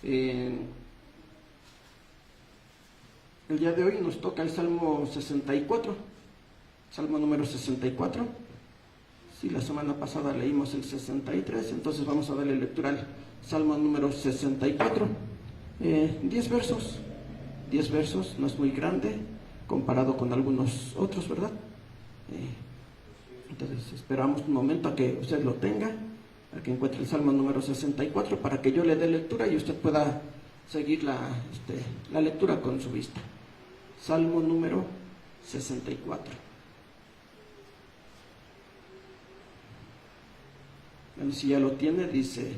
El día de hoy nos toca el Salmo 64, Salmo número 64. Si la semana pasada leímos el 63, entonces vamos a darle lectura al Salmo número 64. 10 versos, 10 versos, no es muy grande comparado con algunos otros, ¿verdad? Entonces esperamos un momento a que usted lo tenga, a que encuentre el Salmo número 64 para que yo le dé lectura y usted pueda seguir la lectura con su vista. Salmo número 64. Bueno, si ya lo tiene, dice: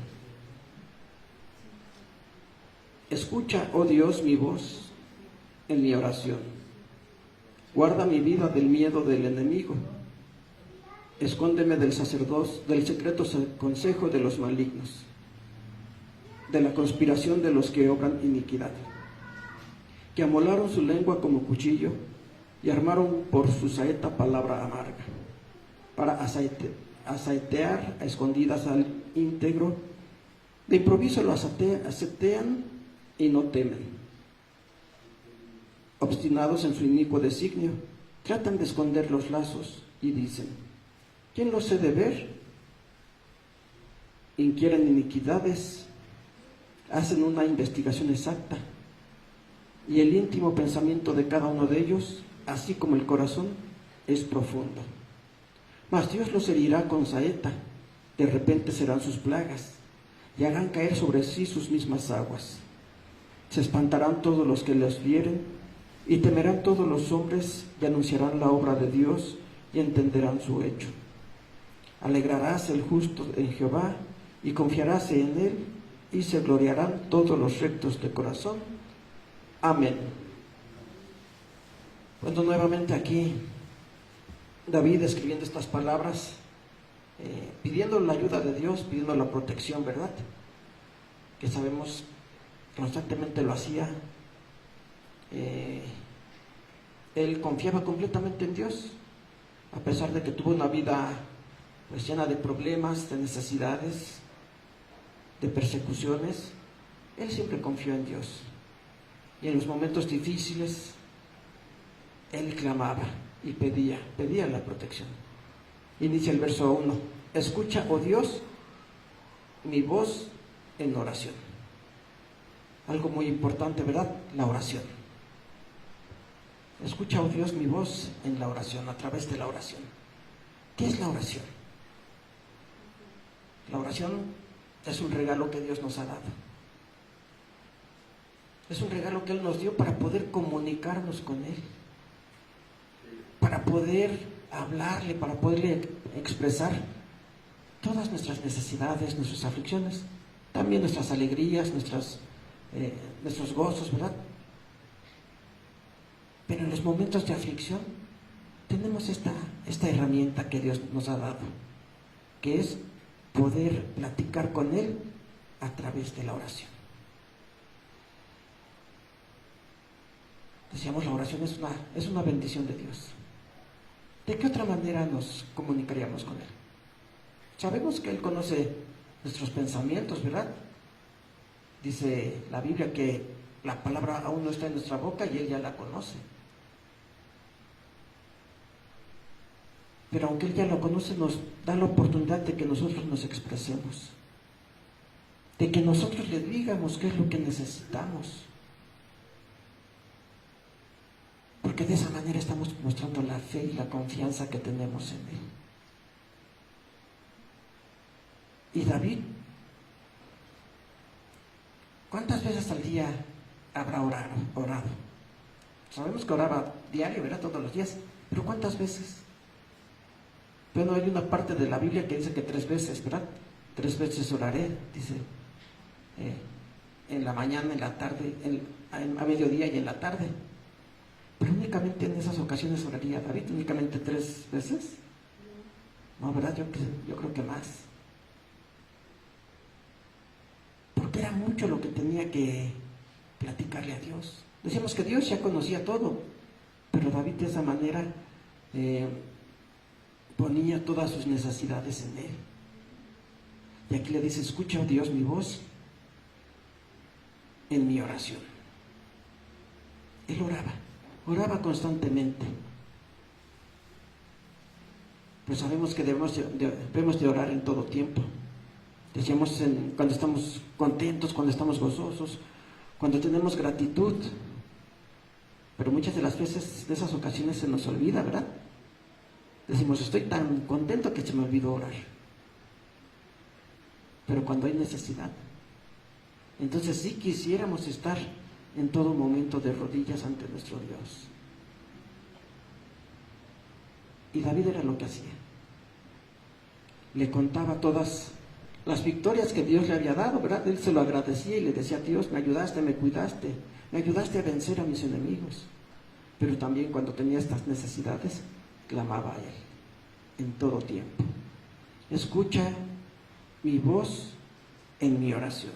escucha, oh Dios, mi voz en mi oración. Guarda mi vida del miedo del enemigo. Escóndeme del secreto consejo de los malignos, de la conspiración de los que obran iniquidad, que amolaron su lengua como cuchillo y armaron por su saeta palabra amarga, para asaetear a escondidas al íntegro. De improviso lo asetean y no temen. Obstinados en su inicuo designio, tratan de esconder los lazos y dicen: ¿quién los he de ver? Inquieren iniquidades, hacen una investigación exacta, y el íntimo pensamiento de cada uno de ellos, así como el corazón, es profundo. Mas Dios los herirá con saeta, de repente serán sus plagas, y harán caer sobre sí sus mismas aguas. Se espantarán todos los que los vieren, y temerán todos los hombres, y anunciarán la obra de Dios, y entenderán su hecho. Alegrarás el justo en Jehová, y confiaráse en él, y se gloriarán todos los rectos de corazón. Amén. Bueno, nuevamente aquí David escribiendo estas palabras, pidiendo la ayuda de Dios, pidiendo la protección, ¿verdad? Que sabemos constantemente lo hacía. Él confiaba completamente en Dios, a pesar de que tuvo una vida pues llena de problemas, de necesidades, de persecuciones. Él siempre confió en Dios, y en los momentos difíciles él clamaba y pedía la protección. Inicia el verso 1: escucha, oh Dios, mi voz en oración. Algo muy importante, ¿verdad? La oración. Escucha, oh Dios, mi voz en la oración, a través de la oración. ¿Qué es la oración? La oración es un regalo que Dios nos ha dado. Es un regalo que Él nos dio para poder comunicarnos con Él, para poder hablarle, para poderle expresar todas nuestras necesidades, nuestras aflicciones, también nuestras alegrías, nuestros gozos, ¿verdad? Pero en los momentos de aflicción tenemos esta herramienta que Dios nos ha dado, que es poder platicar con Él a través de la oración. Decíamos, la oración es una bendición de Dios. ¿De qué otra manera nos comunicaríamos con Él? Sabemos que Él conoce nuestros pensamientos, ¿verdad? Dice la Biblia que la palabra aún no está en nuestra boca y Él ya la conoce. Pero aunque Él ya lo conoce, nos da la oportunidad de que nosotros nos expresemos, de que nosotros le digamos qué es lo que necesitamos, porque de esa manera estamos mostrando la fe y la confianza que tenemos en Él. Y David, ¿cuántas veces al día habrá orado? Sabemos que oraba diario, ¿verdad? Todos los días, pero ¿cuántas veces? Bueno, hay una parte de la Biblia que dice que 3 veces, ¿verdad? 3 veces oraré, dice, en la mañana, en la tarde, a mediodía y en la tarde. Pero únicamente en esas ocasiones oraría David, únicamente 3 veces. No, ¿verdad? Yo creo que más. Porque era mucho lo que tenía que platicarle a Dios. Decíamos que Dios ya conocía todo, pero David de esa manera ponía todas sus necesidades en Él. Y aquí le dice: escucha, oh Dios, mi voz en mi oración. Él oraba constantemente. Pues sabemos que debemos de orar en todo tiempo. Decíamos cuando estamos contentos, cuando estamos gozosos, cuando tenemos gratitud. Pero muchas de las veces, de esas ocasiones se nos olvida, ¿verdad? Decimos, estoy tan contento que se me olvidó orar. Pero cuando hay necesidad, entonces sí quisiéramos estar en todo momento de rodillas ante nuestro Dios. Y David era lo que hacía. Le contaba todas las victorias que Dios le había dado, ¿verdad? Él se lo agradecía y le decía: Dios, me ayudaste, me cuidaste, me ayudaste a vencer a mis enemigos. Pero también cuando tenía estas necesidades, clamaba a Él en todo tiempo. Escucha mi voz en mi oración.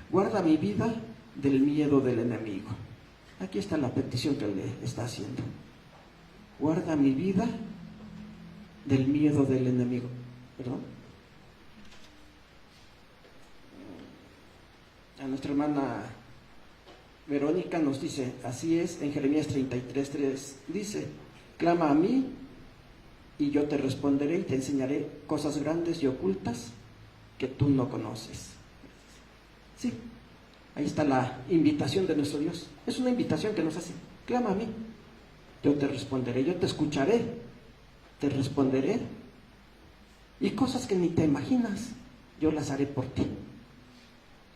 Guarda mi vida del miedo del enemigo. Aquí está la petición que le está haciendo. Guarda mi vida del miedo del enemigo. ¿Perdón? A nuestra hermana Verónica nos dice, así es, en Jeremías 33:3 dice: clama a mí y yo te responderé y te enseñaré cosas grandes y ocultas que tú no conoces. Sí, ahí está la invitación de nuestro Dios. Es una invitación que nos hace: clama a mí, yo te responderé, yo te escucharé, te responderé, y cosas que ni te imaginas, yo las haré por ti.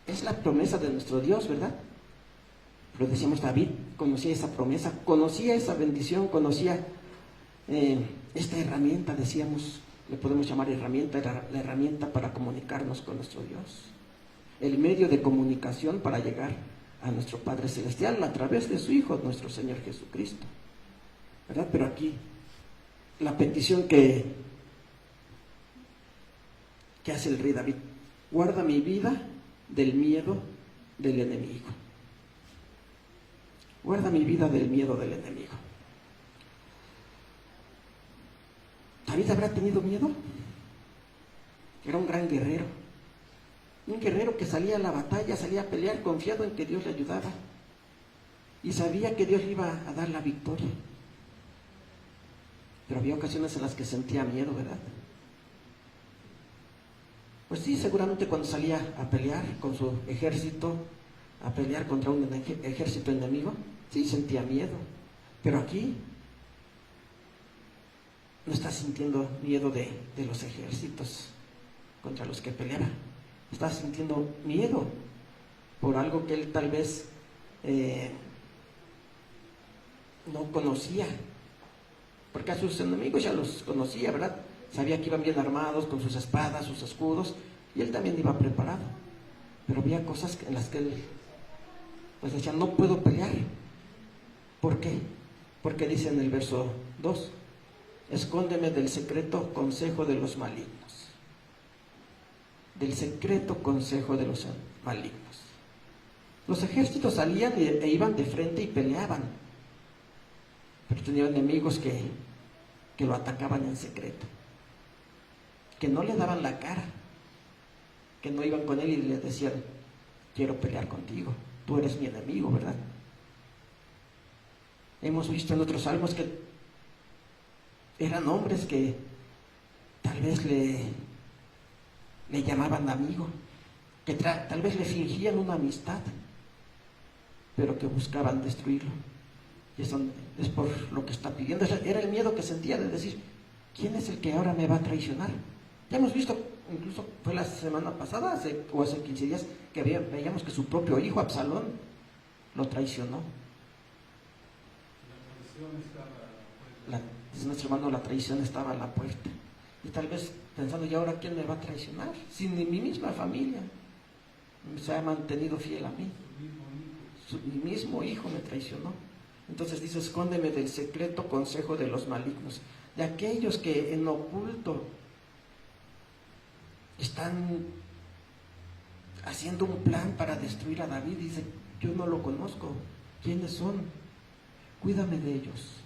Es la promesa de nuestro Dios, ¿verdad? Pero decíamos, David conocía esa promesa, conocía esa bendición, conocía esta herramienta, decíamos, le podemos llamar herramienta, la herramienta para comunicarnos con nuestro Dios, el medio de comunicación para llegar a nuestro Padre Celestial a través de su Hijo, nuestro Señor Jesucristo, ¿verdad? Pero aquí la petición que hace el rey David: guarda mi vida del miedo del enemigo. Guarda mi vida del miedo del enemigo. ¿David habrá tenido miedo? Era un gran guerrero. Un guerrero que salía a la batalla, salía a pelear confiado en que Dios le ayudaba. Y sabía que Dios le iba a dar la victoria. Pero había ocasiones en las que sentía miedo, ¿verdad? Pues sí, seguramente cuando salía a pelear con su ejército, a pelear contra un ejército enemigo, sí sentía miedo. Pero aquí no está sintiendo miedo de los ejércitos contra los que peleaba. Está sintiendo miedo por algo que él tal vez no conocía. Porque a sus enemigos ya los conocía, ¿verdad? Sabía que iban bien armados, con sus espadas, sus escudos, y él también iba preparado. Pero había cosas en las que él pues decía: no puedo pelear. ¿Por qué? Porque dice en el verso 2: escóndeme del secreto consejo de los malignos. Del secreto consejo de los malignos. Los ejércitos salían e iban de frente y peleaban, pero tenían enemigos que lo atacaban en secreto, que no le daban la cara, que no iban con él y le decían: quiero pelear contigo, tú eres mi enemigo, ¿verdad? Hemos visto en otros salmos que eran hombres que tal vez le llamaban amigo, que tal vez le fingían una amistad, pero que buscaban destruirlo. Y eso es por lo que está pidiendo. Era el miedo que sentía de decir: ¿quién es el que ahora me va a traicionar? Ya hemos visto, incluso fue la semana pasada, hace 15 días, que veíamos que su propio hijo Absalón lo traicionó. Dice nuestro hermano, la traición estaba a la puerta. Y tal vez pensando: ¿y ahora quién me va a traicionar? Si ni mi misma familia se ha mantenido fiel a mí. Mi mismo hijo me traicionó. Entonces dice: escóndeme del secreto consejo de los malignos, de aquellos que en oculto están haciendo un plan para destruir a David. Dice: yo no lo conozco, ¿quiénes son? Cuídame de ellos.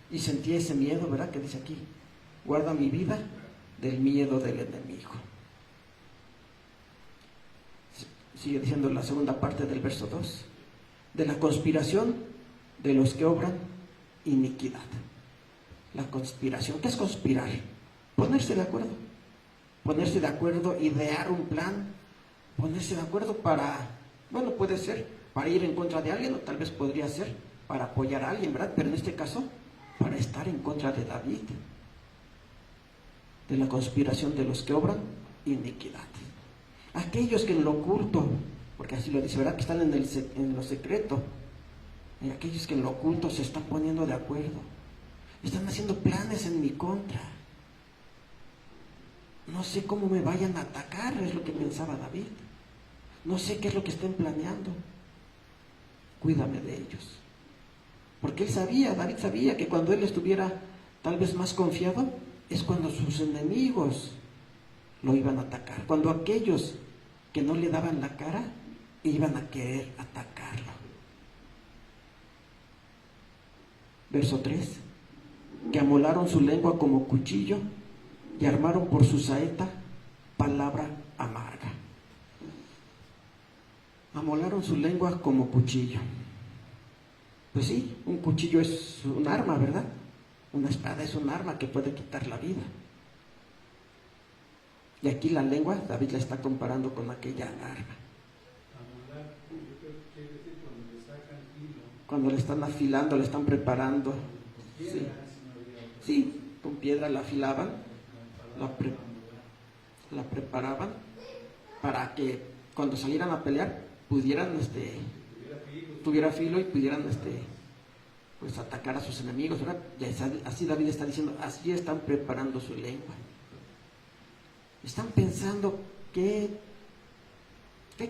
Y sentí ese miedo, ¿verdad? Que dice aquí: guarda mi vida del miedo del enemigo. sigue diciendo la segunda parte del verso 2, de la conspiración de los que obran iniquidad. La conspiración, ¿qué es conspirar? Ponerse de acuerdo. Ponerse de acuerdo, idear un plan, ponerse de acuerdo para, bueno, puede ser para ir en contra de alguien, o tal vez podría ser para apoyar a alguien, ¿verdad? Pero en este caso, para estar en contra de David, de la conspiración de los que obran iniquidad. Aquellos que en lo oculto, porque así lo dice, ¿verdad? Que están en lo secreto, y aquellos que en lo oculto se están poniendo de acuerdo, están haciendo planes en mi contra. No sé cómo me vayan a atacar, es lo que pensaba David. No sé qué es lo que estén planeando. Cuídame de ellos. Porque David sabía que cuando él estuviera tal vez más confiado, es cuando sus enemigos lo iban a atacar. Cuando aquellos que no le daban la cara, iban a querer atacarlo. Verso 3. Que amolaron su lengua como cuchillo y armaron por su saeta palabra amarga. Amolaron su lengua como cuchillo. Pues sí, un cuchillo es un arma, ¿verdad? Una espada es un arma que puede quitar la vida. Y aquí la lengua, David la está comparando con aquella arma. Amolar, yo creo que quiere decir cuando le sacan hilo. Cuando le están afilando, le están preparando. Sí, con piedra la afilaban, la preparaban para que cuando salieran a pelear pudieran, tuviera filo y pudieran pues atacar a sus enemigos, ¿verdad? Y así David está diciendo, así están preparando su lengua. Están pensando qué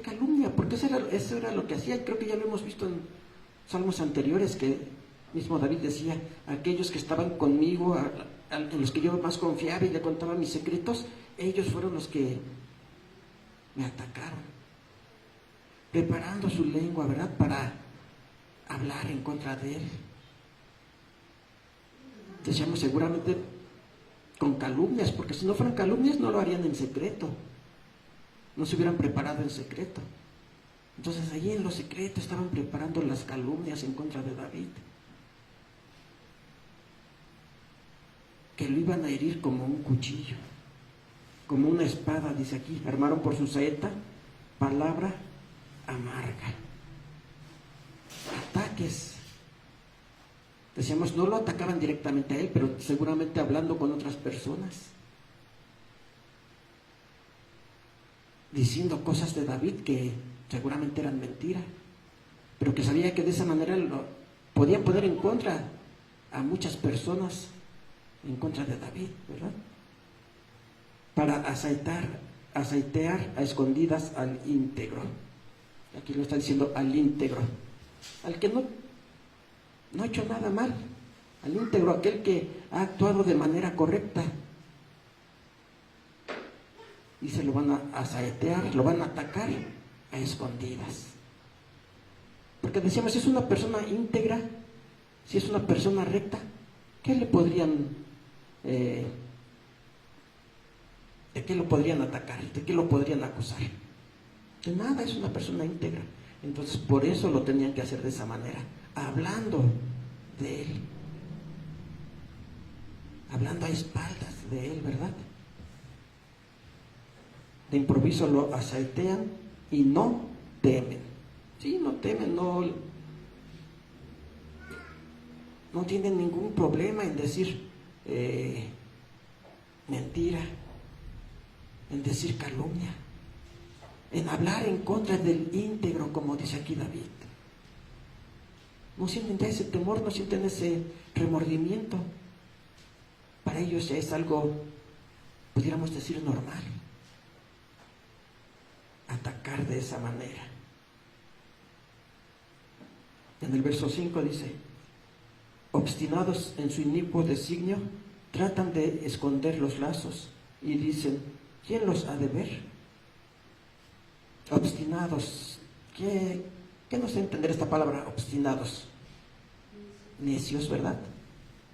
calumnia, porque eso era lo que hacía. Creo que ya lo hemos visto en salmos anteriores, que mismo David decía, aquellos que estaban conmigo, en los que yo más confiaba y le contaba mis secretos, ellos fueron los que me atacaron, preparando su lengua, ¿verdad?, para hablar en contra de él. Decíamos seguramente con calumnias, porque si no fueran calumnias no lo harían en secreto, no se hubieran preparado en secreto. Entonces allí en lo secreto estaban preparando las calumnias en contra de David, que lo iban a herir como un cuchillo, como una espada, dice aquí, armaron por su saeta palabra amarga. Ataques. Decíamos, no lo atacaban directamente a él, pero seguramente hablando con otras personas, diciendo cosas de David que seguramente eran mentira, pero que sabía que de esa manera lo podían poner en contra a muchas personas, en contra de David, ¿verdad? Para aceitear a escondidas al íntegro. Aquí lo está diciendo, al íntegro, al que no ha hecho nada mal, al íntegro, aquel que ha actuado de manera correcta. Y se lo van a aceitear, lo van a atacar a escondidas. Porque decíamos, si es una persona íntegra, si es una persona recta, ¿qué le podrían ¿de qué lo podrían atacar? ¿De qué lo podrían acusar? De nada, es una persona íntegra. Entonces por eso lo tenían que hacer de esa manera, hablando de él, hablando a espaldas de él, ¿verdad? De improviso lo aceitean y no temen. Sí, no temen, no tienen ningún problema en decir mentira, en decir calumnia, en hablar en contra del íntegro, como dice aquí David. No sienten ya ese temor, no sienten ese remordimiento. Para ellos ya es algo, pudiéramos decir, normal, atacar de esa manera. En el verso 5 dice, obstinados en su inicuo designio, tratan de esconder los lazos y dicen, ¿quién los ha de ver? Obstinados, ¿qué nos hace entender esta palabra, obstinados? Necios, ¿verdad?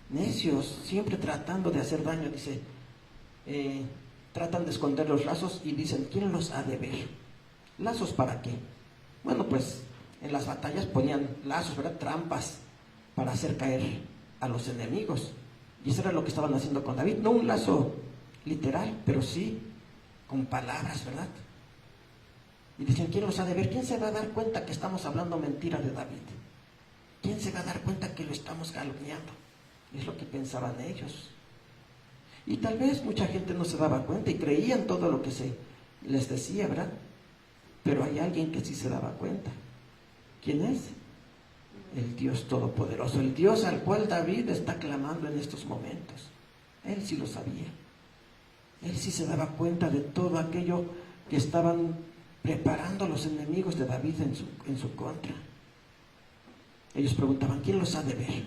Necios, siempre tratando de hacer daño, dice, tratan de esconder los lazos y dicen, ¿quién los ha de ver? ¿Lazos para qué? Bueno, pues en las batallas ponían lazos, ¿verdad? Trampas para hacer caer a los enemigos. Y eso era lo que estaban haciendo con David. No un lazo literal, pero sí con palabras, ¿verdad? Y dicen, ¿quién los ha de ver? ¿Quién se va a dar cuenta que estamos hablando mentira de David? ¿Quién se va a dar cuenta que lo estamos calumniando? Es lo que pensaban ellos. Y tal vez mucha gente no se daba cuenta y creían todo lo que se les decía, ¿verdad? Pero hay alguien que sí se daba cuenta. ¿Quién es? El Dios Todopoderoso, el Dios al cual David está clamando en estos momentos. Él sí lo sabía. Él sí se daba cuenta de todo aquello que estaban preparando los enemigos de David en su contra. Ellos preguntaban, ¿quién los ha de ver?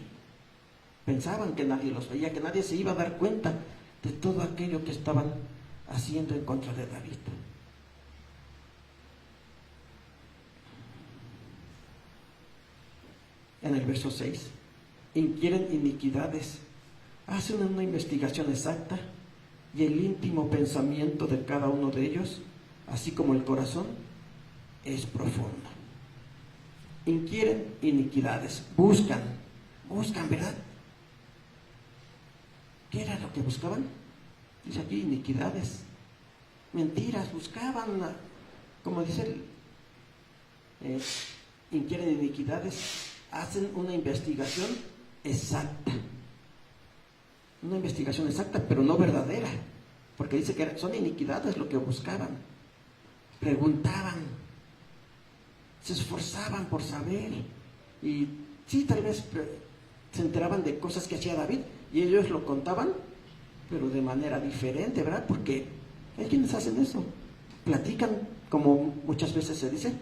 Pensaban que nadie los veía, que nadie se iba a dar cuenta de todo aquello que estaban haciendo en contra de David. En el verso 6, inquieren iniquidades, hacen una investigación exacta y el íntimo pensamiento de cada uno de ellos, así como el corazón, es profundo. Inquieren iniquidades, buscan, ¿verdad? ¿Qué era lo que buscaban? Dice aquí, iniquidades, mentiras, buscaban, como dice, inquieren iniquidades, hacen una investigación exacta. Una investigación exacta, pero no verdadera, porque dice que son iniquidades lo que buscaban. Preguntaban, se esforzaban por saber, y sí, tal vez se enteraban de cosas que hacía David, y ellos lo contaban, pero de manera diferente, ¿verdad? Porque hay quienes hacen eso, platican, como muchas veces se dice,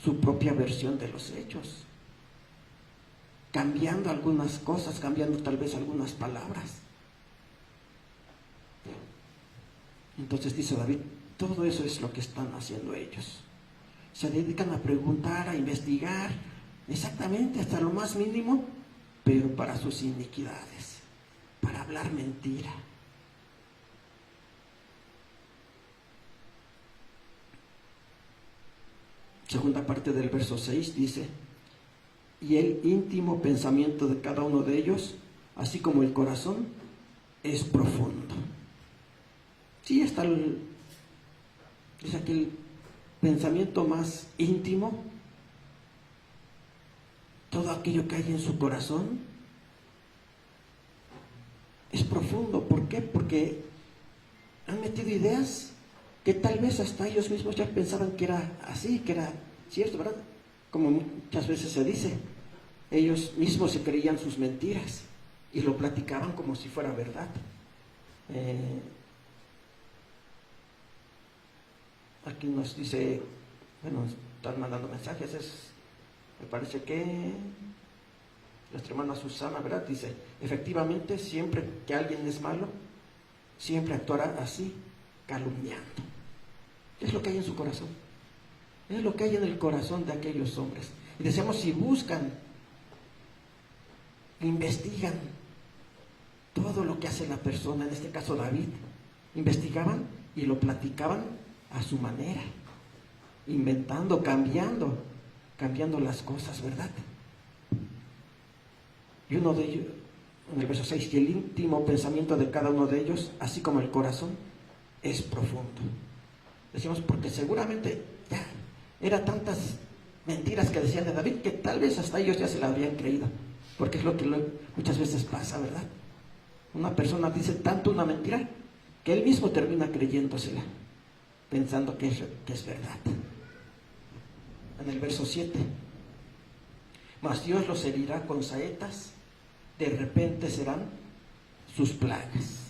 su propia versión de los hechos, cambiando algunas cosas, cambiando tal vez algunas palabras. Entonces dice David, todo eso es lo que están haciendo ellos. Se dedican a preguntar, a investigar, exactamente hasta lo más mínimo, pero para sus iniquidades, para hablar mentira. Segunda parte del verso 6 dice, y el íntimo pensamiento de cada uno de ellos, así como el corazón, es profundo. Sí, está dice aquí el pensamiento más íntimo, todo aquello que hay en su corazón, es profundo. ¿Por qué? Porque han metido ideas que tal vez hasta ellos mismos ya pensaban que era así, que era cierto, ¿verdad? Como muchas veces se dice, ellos mismos se creían sus mentiras y lo platicaban como si fuera verdad. Aquí nos dice, bueno, están mandando mensajes, me parece que nuestra hermana Susana, ¿verdad? Dice, efectivamente, siempre que alguien es malo, siempre actuará así, calumniando. Es lo que hay en su corazón. Es lo que hay en el corazón de aquellos hombres. Y decíamos, si buscan, investigan todo lo que hace la persona, en este caso David, investigaban y lo platicaban a su manera, inventando, cambiando las cosas, ¿verdad? Y uno de ellos, en el verso 6, y el íntimo pensamiento de cada uno de ellos, así como el corazón, es profundo. Decimos, porque seguramente ya eran tantas mentiras que decían de David que tal vez hasta ellos ya se la habrían creído, porque es lo que muchas veces pasa, ¿verdad? Una persona dice tanto una mentira que él mismo termina creyéndosela, pensando que es verdad. En el verso 7, mas Dios los herirá con saetas, de repente serán sus plagas.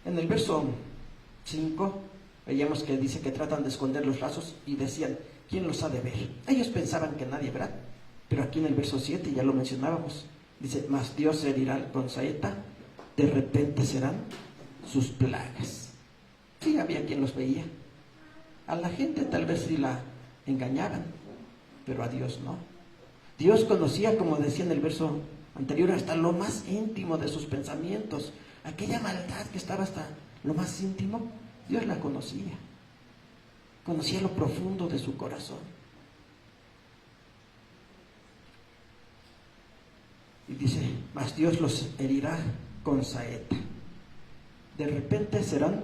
En el verso 5 veíamos que dice que tratan de esconder los lazos y decían, ¿quién los ha de ver? Ellos pensaban que nadie, ¿verdad? Pero aquí en el verso 7 ya lo mencionábamos, dice, mas Dios herirá con saeta, de repente serán sus plagas. Sí, había quien los veía. A la gente tal vez sí la engañaban, pero a Dios no. Dios conocía, como decía en el verso anterior, hasta lo más íntimo de sus pensamientos. Aquella maldad que estaba hasta lo más íntimo, Dios la conocía. conocía lo profundo de su corazón. Y dice, mas Dios los herirá con saeta. De repente serán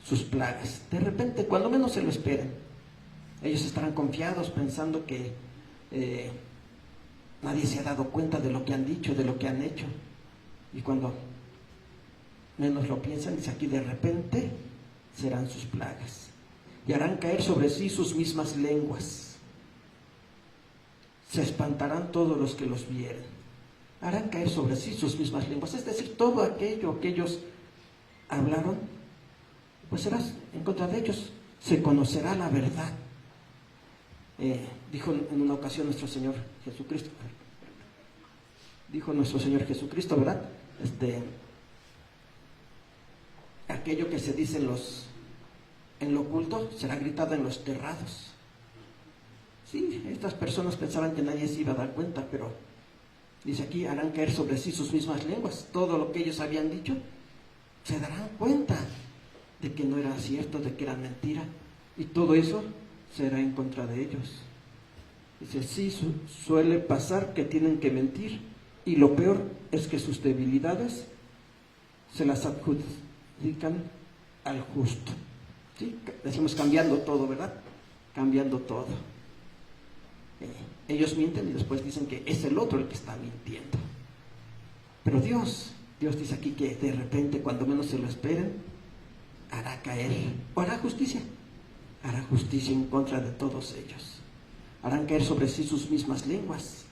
sus plagas. De repente, cuando menos se lo esperen. Ellos estarán confiados pensando que nadie se ha dado cuenta de lo que han dicho, de lo que han hecho. Y cuando menos lo piensan, dice aquí, de repente serán sus plagas. Y harán caer sobre sí sus mismas lenguas. Se espantarán todos los que los vieren. Harán caer sobre sí sus mismas lenguas. Es decir, todo aquello que ellos hablaron, pues será en contra de ellos. Se conocerá la verdad. Dijo en una ocasión nuestro Señor Jesucristo. Dijo nuestro Señor Jesucristo, ¿verdad? Aquello que se dice en lo oculto será gritado en los terrados. Sí, estas personas pensaban que nadie se iba a dar cuenta, pero dice aquí, harán caer sobre sí sus mismas lenguas. Todo lo que ellos habían dicho, se darán cuenta de que no era cierto, de que era mentira. Y todo eso será en contra de ellos. Dice, sí, suele pasar que tienen que mentir. Y lo peor es que sus debilidades se las adjudican al justo. ¿Sí? Decimos cambiando todo, ¿verdad? Cambiando todo. Ellos mienten y después dicen que es el otro el que está mintiendo. Pero Dios dice aquí que de repente, cuando menos se lo esperen, hará caer, o hará justicia en contra de todos ellos. Harán caer sobre sí sus mismas lenguas.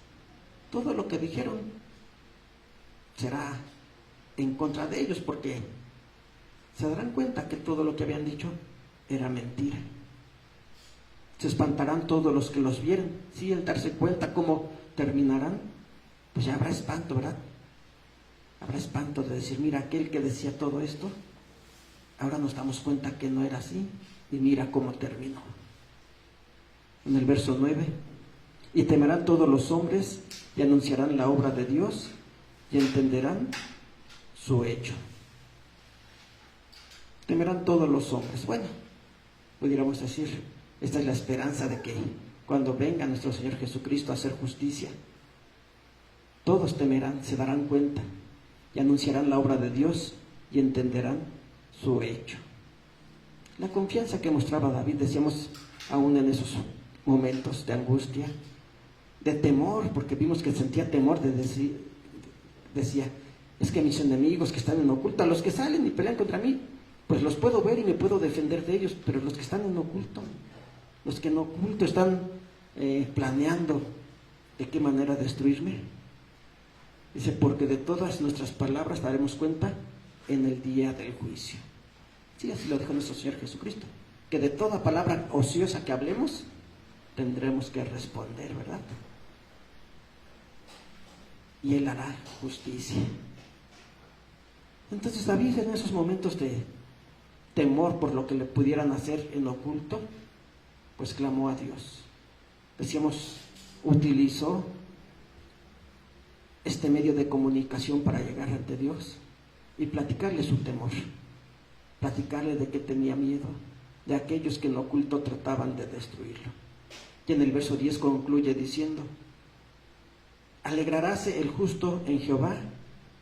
Todo lo que dijeron será en contra de ellos, porque se darán cuenta que todo lo que habían dicho era mentira. Se espantarán todos los que los vieren. Sí, al darse cuenta cómo terminarán, pues ya habrá espanto, ¿verdad? Habrá espanto de decir, mira, aquel que decía todo esto, ahora nos damos cuenta que no era así, y mira cómo terminó. En el verso 9, y temerán todos los hombres, y anunciarán la obra de Dios, y entenderán su hecho. Temerán todos los hombres. Bueno, pudiéramos decir, esta es la esperanza de que cuando venga nuestro Señor Jesucristo a hacer justicia, todos temerán, se darán cuenta, y anunciarán la obra de Dios, y entenderán su hecho. La confianza que mostraba David, decíamos, aún en esos momentos de angustia, de temor, porque vimos que sentía temor de decir, decía, es que mis enemigos que están en oculto, los que salen y pelean contra mí, pues los puedo ver y me puedo defender de ellos, pero los que están en oculto, los que en oculto están planeando de qué manera destruirme, dice, porque de todas nuestras palabras daremos cuenta en el día del juicio. Sí, así lo dijo nuestro Señor Jesucristo, que de toda palabra ociosa que hablemos, tendremos que responder, ¿verdad? Y Él hará justicia. Entonces David, en esos momentos de temor por lo que le pudieran hacer en oculto, pues clamó a Dios. Decíamos, utilizó este medio de comunicación para llegar ante Dios y platicarle su temor, platicarle de que tenía miedo de aquellos que en oculto trataban de destruirlo. Y en el verso 10 concluye diciendo, alegraráse el justo en Jehová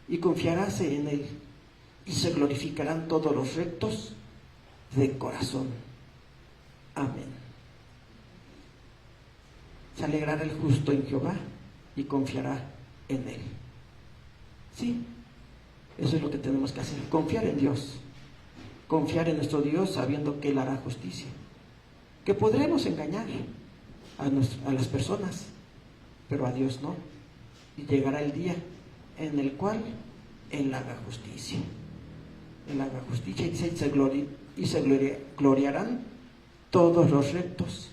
y confiaráse en él, y se glorificarán todos los rectos de corazón. Amén. Se alegrará el justo en Jehová y confiará en él. Sí, eso es lo que tenemos que hacer, confiar en Dios, confiar en nuestro Dios sabiendo que Él hará justicia, que podremos engañar a las personas, pero a Dios no, y llegará el día en el cual Él haga justicia. Él haga justicia y se gloriarán todos los rectos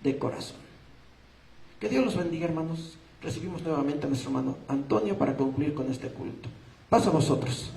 de corazón. Que Dios los bendiga, hermanos. Recibimos nuevamente a nuestro hermano Antonio para concluir con este culto. Paso a vosotros.